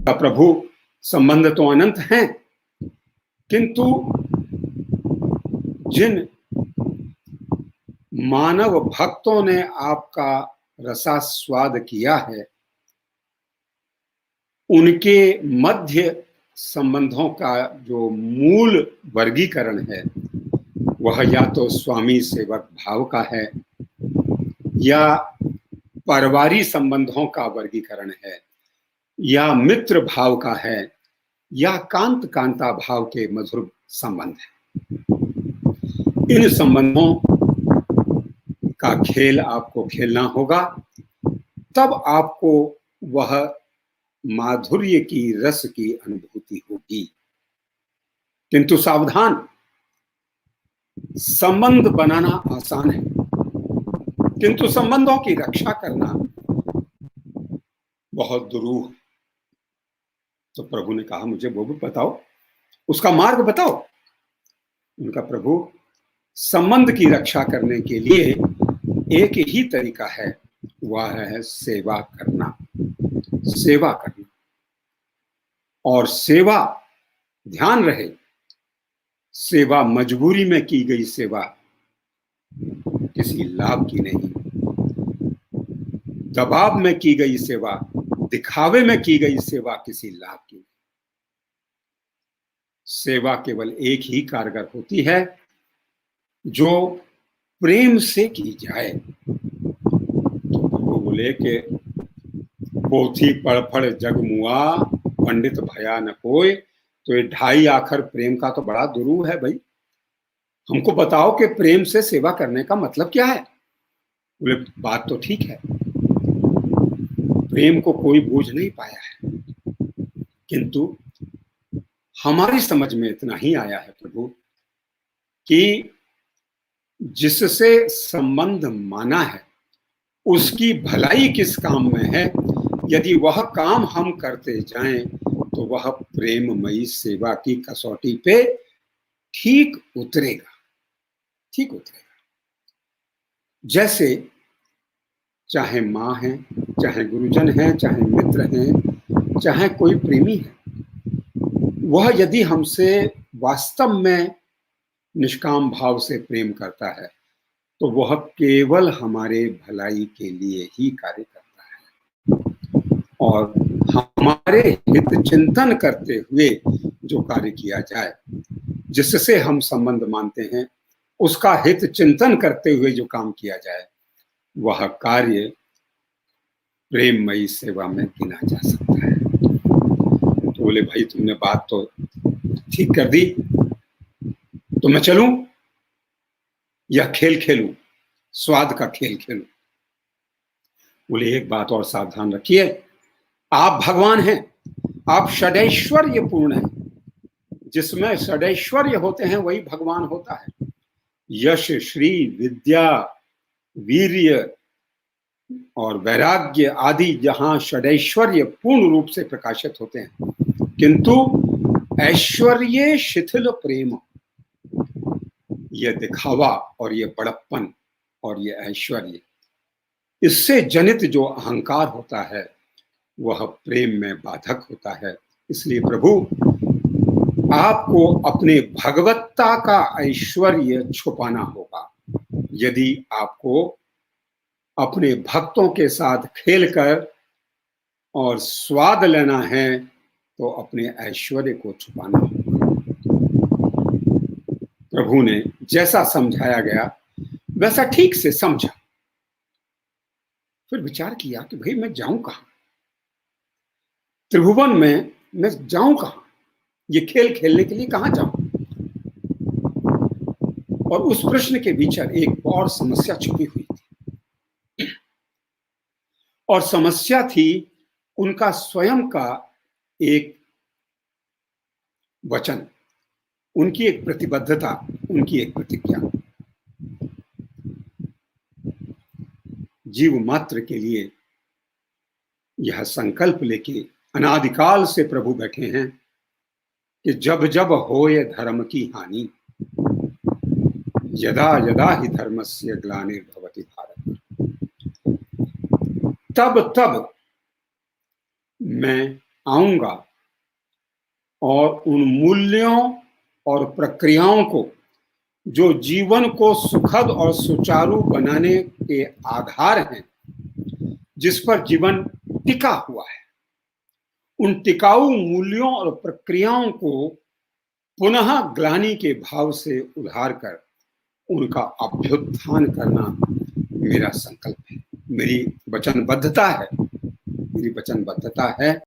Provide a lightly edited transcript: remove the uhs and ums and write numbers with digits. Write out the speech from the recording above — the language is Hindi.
का प्रभु संबंध तो अनंत हैं, किंतु जिन मानव भक्तों ने आपका रसास्वाद किया है, उनके मध्य संबंधों का जो मूल वर्गीकरण है वह या तो स्वामी सेवक भाव का है, या परिवारी संबंधों का वर्गीकरण है, या मित्र भाव का है, या कांत कांता भाव के मधुर संबंध है। इन संबंधों का खेल आपको खेलना होगा, तब आपको वह माधुर्य की रस की अनुभूति होगी। किंतु सावधान, संबंध बनाना आसान है, किंतु संबंधों की रक्षा करना बहुत दुरूह है। तो प्रभु ने कहा, मुझे वो भी बताओ, उसका मार्ग बताओ। उनका प्रभु, संबंध की रक्षा करने के लिए एक ही तरीका है, वह है सेवा करना। सेवा करना, और सेवा, ध्यान रहे, सेवा मजबूरी में की गई सेवा किसी लाभ की नहीं, दबाव में की गई सेवा, दिखावे में की गई सेवा किसी लाभ की नहीं। सेवा केवल एक ही कारगर होती है, जो प्रेम से की जाए। तो प्रभु बोले कि पोथी पढ़ जग मुआ, पंडित भया न कोय। तो ये 2.5 आखर प्रेम का तो बड़ा दुरूह है भाई। हमको बताओ कि प्रेम से सेवा करने का मतलब क्या है। बोले, बात तो ठीक है, प्रेम को कोई बूझ नहीं पाया है, किंतु हमारी समझ में इतना ही आया है प्रभु कि जिससे संबंध माना है उसकी भलाई किस काम में है। यदि वह काम हम करते जाएं तो वह प्रेममयी सेवा की कसौटी पे ठीक उतरेगा, ठीक उतरेगा। जैसे चाहे माँ है, चाहे गुरुजन है, चाहे मित्र हैं, चाहे कोई प्रेमी है, वह यदि हमसे वास्तव में निष्काम भाव से प्रेम करता है तो वह केवल हमारे भलाई के लिए ही कार्य करता है, और हमारे हित चिंतन करते हुए जो कार्य किया जाए, जिससे हम संबंध मानते हैं, उसका हित चिंतन करते हुए जो काम किया जाए, वह कार्य प्रेममयी सेवा में गिना जा सकता है। तो बोले, भाई तुमने बात तो ठीक कर दी, तो मैं चलूं या खेल खेलूं, स्वाद का खेल खेलूं। बोले, एक बात और सावधान रखिए, आप भगवान हैं, आप षडैश्वर्य पूर्ण हैं। जिसमें षडैश्वर्य होते हैं वही भगवान होता है। यश, श्री, विद्या, वीर्य और वैराग्य आदि जहां षडैश्वर्य पूर्ण रूप से प्रकाशित होते हैं, किंतु ऐश्वर्य शिथिल प्रेम, यह दिखावा और यह बड़प्पन और यह ऐश्वर्य, इससे जनित जो अहंकार होता है वह प्रेम में बाधक होता है। इसलिए प्रभु, आपको अपने भगवत्ता का ऐश्वर्य छुपाना होगा। यदि आपको अपने भक्तों के साथ खेलकर और स्वाद लेना है तो अपने ऐश्वर्य को छुपाना होगा। प्रभु ने जैसा समझाया गया वैसा ठीक से समझा। फिर विचार किया कि भाई मैं जाऊं कहां, त्रिभुवन में मैं जाऊं कहां, ये खेल खेलने के लिए कहां जाऊं। और उस प्रश्न के भीतर एक और समस्या छुपी हुई थी, और समस्या थी उनका स्वयं का एक वचन, उनकी एक प्रतिबद्धता, उनकी एक प्रतिज्ञा। जीव मात्र के लिए यह संकल्प लेके अनादिकाल से प्रभु बैठे हैं कि जब जब होए धर्म की हानि, यदा यदा ही धर्मस्य ग्लानिर्भवति भारत, तब तब मैं आऊंगा और उन मूल्यों और प्रक्रियाओं को जो जीवन को सुखद और सुचारू बनाने के आधार हैं, जिस पर जीवन टिका हुआ है, उन टिकाऊ मूल्यों और प्रक्रियाओं को पुनः ग्लानि के भाव से उधार कर उनका अभ्युत्थान करना मेरा संकल्प है, मेरी वचनबद्धता है।